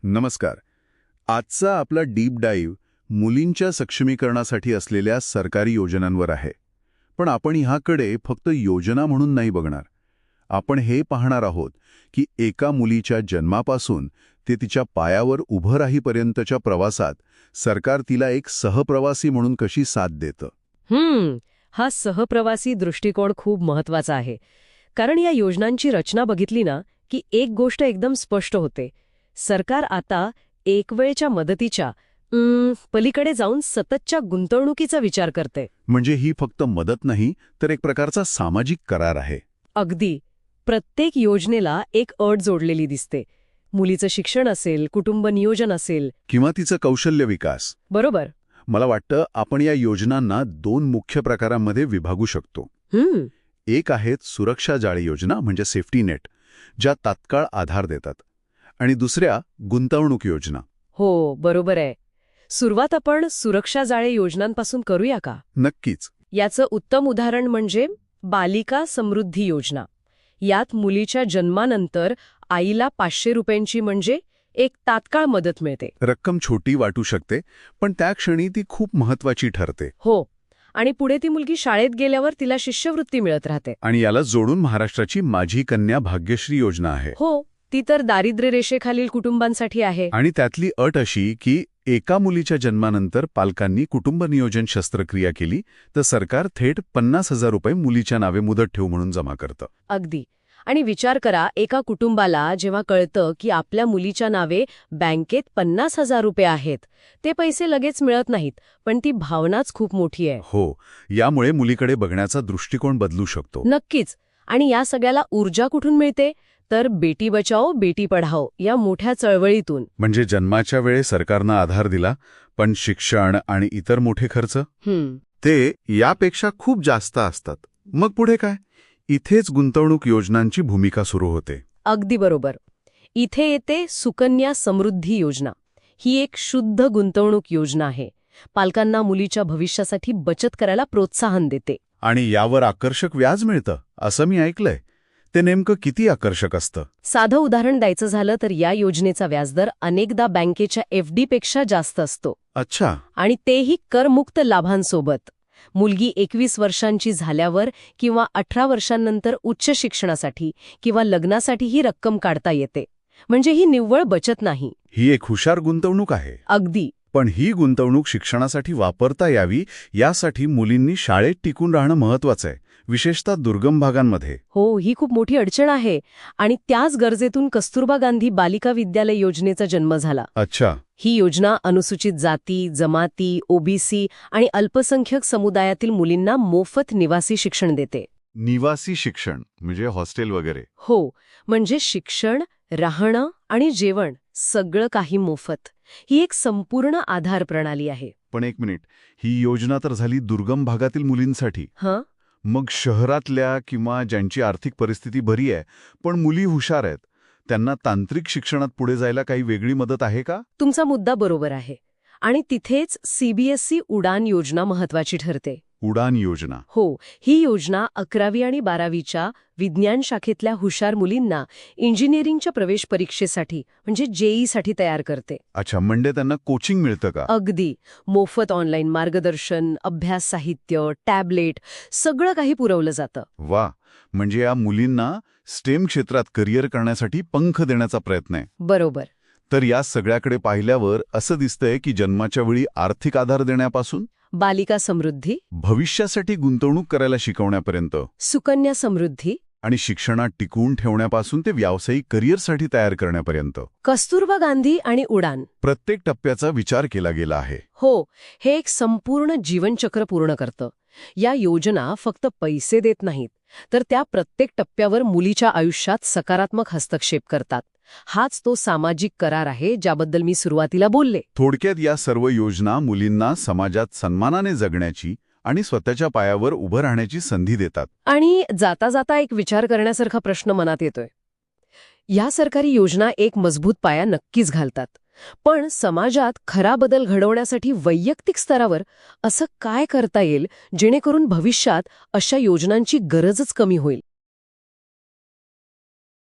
नमस्कार. आजचा आपला डीप डाईव्ह मुलींच्या सक्षमीकरणासाठी असलेल्या सरकारी योजनांवर आहे. पण आपण ह्याकडे फक्त योजना म्हणून नाही बघणार. आपण हे पाहणार आहोत की एका मुलीच्या जन्मापासून ते तिच्या पायावर उभं राहीपर्यंतच्या प्रवासात सरकार तिला एक सहप्रवासी म्हणून कशी साथ देतं. हा सहप्रवासी दृष्टिकोन खूप महत्वाचा आहे. कारण या योजनांची रचना बघितली ना की एक गोष्ट एकदम स्पष्ट होते. सरकार आता एकवेळच्या मदतीच्या पलीकडे जाऊन सततच्या गुंतवणुकीचा विचार करते. म्हणजे ही फक्त मदत नाही तर एक प्रकारचा सामाजिक करार आहे. अगदी. प्रत्येक योजनेला एक अट जोडलेली दिसते. मुलीचं शिक्षण असेल, कुटुंब नियोजन असेल, किंवा तिचं कौशल्य विकास. बरोबर. मला वाटतं आपण या योजनांना 2 मुख्य प्रकारांमध्ये विभागू शकतो. एक आहेत सुरक्षा जाळी योजना म्हणजे सेफ्टी नेट, ज्या तात्काळ आधार देतात, आणि दुसऱ्या गुंतवणूक योजना. हो, बरोबर आहे. सुरुवात आपण सुरक्षा जाळे योजनांपासून करूया का? नक्कीच. याचं उत्तम उदाहरण म्हणजे बालिका समृद्धी योजना. यात मुलीच्या जन्मानंतर आईला 500 रुपयांची म्हणजे एक तात्काळ मदत मिळते. रक्कम छोटी वाटू शकते, पण त्या क्षणी ती खूप महत्वाची ठरते. हो, आणि पुढे ती मुलगी शाळेत गेल्यावर तिला शिष्यवृत्ती मिळत राहते. आणि याला जोडून महाराष्ट्राची माझी कन्या भाग्यश्री योजना आहे. हो, ती तर दारिद्र्य रेषेखालील कुटुंबांसाठी आहे. आणि त्यातली अट अशी की एका मुलीच्या जन्मानंतर पालकांनी कुटुंब नियोजन शस्त्रक्रिया केली तर सरकार थेट 50,000 रुपये मुलीच्या नावे मुदत ठेव म्हणून जमा करतं. अगदी. आणि विचार करा, एका कुटुंबाला जेव्हा कळतं की आपल्या मुलीच्या नावे बँकेत 50,000 रुपये आहेत, ते पैसे लगेच मिळत नाहीत, पण ती भावनाच खूप मोठी आहे. हो, यामुळे मुलीकडे बघण्याचा दृष्टिकोन बदलू शकतो. नक्कीच. आणि या सगळ्याला ऊर्जा कुठून मिळते? तर बेटी बचाओ बेटी पढाओ या मोठ्या चळवळीतून. म्हणजे जन्माच्या वेळी सरकारनं आधार दिला, पण शिक्षण आणि इतर मोठे खर्च ते यापेक्षा खूप जास्त असतात. मग पुढे काय? इथेच गुंतवणूक योजनांची भूमिका सुरू होते. अगदी बरोबर. इथे येते सुकन्या समृद्धी योजना. ही एक शुद्ध गुंतवणूक योजना आहे. पालकांना मुलीच्या भविष्यासाठी बचत करायला प्रोत्साहन देते. आणि यावर आकर्षक व्याज मिळतं असं मी ऐकलंय. ते नेमकं किती आकर्षक असतं? साधं उदाहरण द्यायचं झालं तर या योजनेचा व्याजदर अनेकदा बँकेच्या FD पेक्षा जास्त असतो. अच्छा. आणि तेही करमुक्त लाभांसोबत. मुलगी 21 वर्षांची झाल्यावर किंवा 18 वर्षांनंतर उच्च शिक्षणासाठी किंवा लग्नासाठी ही रक्कम काढता येते. म्हणजे ही निव्वळ बचत नाही. ही एक हुशार गुंतवणूक आहे. अगदी. पण ही गुंतवणूक शिक्षणासाठी वापरता यावी यासाठी मुलींनी शाळेत टिकून राहणं महत्वाचं आहे, विशेषतः दुर्गम भागांमध्ये. हो, ही खूप मोठी अडचण आहे. आणि त्याच गरजेतून कस्तुरबा गांधी बालिका विद्यालय योजनेचा जन्म झाला. अच्छा. ही योजना अनुसूचित जाती, जमाती, OBC आणि अल्पसंख्याक समुदायातील मुलींना मोफत निवासी शिक्षण देते. निवासी शिक्षण म्हणजे हॉस्टेल वगैरे? हो, म्हणजे शिक्षण, राहणं आणि जेवण सगळं काही मोफत. ही एक संपूर्ण आधार प्रणाली आहे. पण एक मिनिट, ही योजना तर झाली दुर्गम भागातील मुलींसाठी. मग शहरातल्या किंवा ज्यांची आर्थिक परिस्थिती बरी आहे पण मुली हुशार आहेत, त्यांना तांत्रिक शिक्षणात पुढे जायला काही वेगळी मदत आहे का? तुमचा मुद्दा बरोबर आहे. आणि तिथेच CBSE उडान योजना महत्वाची ठरते. उडान योजना? हो, ही योजना 11वी आणि 12वीच्या विज्ञान शाखेतल्या हुशार मुलींना इंजिनिअरिंगच्या प्रवेश परीक्षेसाठी म्हणजे JEE तयार करते. अच्छा, म्हणजे त्यांना कोचिंग मिळतं का? अगदी. मोफत ऑनलाईन मार्गदर्शन, अभ्यास साहित्य, टॅबलेट सगळं काही पुरवलं जातं. वा, म्हणजे या मुलींना स्टेम क्षेत्रात करिअर करण्यासाठी पंख देण्याचा प्रयत्न आहे. बरोबर. तर या सगळ्याकडे पाहिल्यावर असं दिसतंय की जन्माच्या वेळी आर्थिक आधार देण्यापासून बालिका समृद्धी, भविष्यासाठी गुंतवणूक करायला शिकवण्यापर्यंत, सुकन्या समृद्धी, आणि शिक्षणात टिकवून ठेवण्यापासून ते व्यावसायिक करिअरसाठी तयार करण्यापर्यंत, कस्तुरबा गांधी आणि उडान, प्रत्येक टप्प्याचा विचार केला गेला आहे. हो, हे एक संपूर्ण जीवनचक्र पूर्ण करतं. या योजना फक्त पैसे देत नाहीत, तर त्या प्रत्येक टप्प्यावर मुलीच्या आयुष्यात सकारात्मक हस्तक्षेप करतात. हाच तो सामाजिक करार आहे ज्याबद्दल मी सुरुवातीला बोलले. थोडक्यात या सर्व योजना मुलींना समाजात सन्मानाने जगण्याची आणि स्वतःच्या पायावर उभं राहण्याची संधी देतात. आणि जाता जाता एक विचार करण्यासारखा प्रश्न मनात येतोय. या सरकारी योजना एक मजबूत पाया नक्कीच घालतात, पण समाजात खरा बदल घडवण्यासाठी वैयक्तिक स्तरावर असं काय करता येईल जेणेकरून भविष्यात अशा योजनांची गरजच कमी होईल?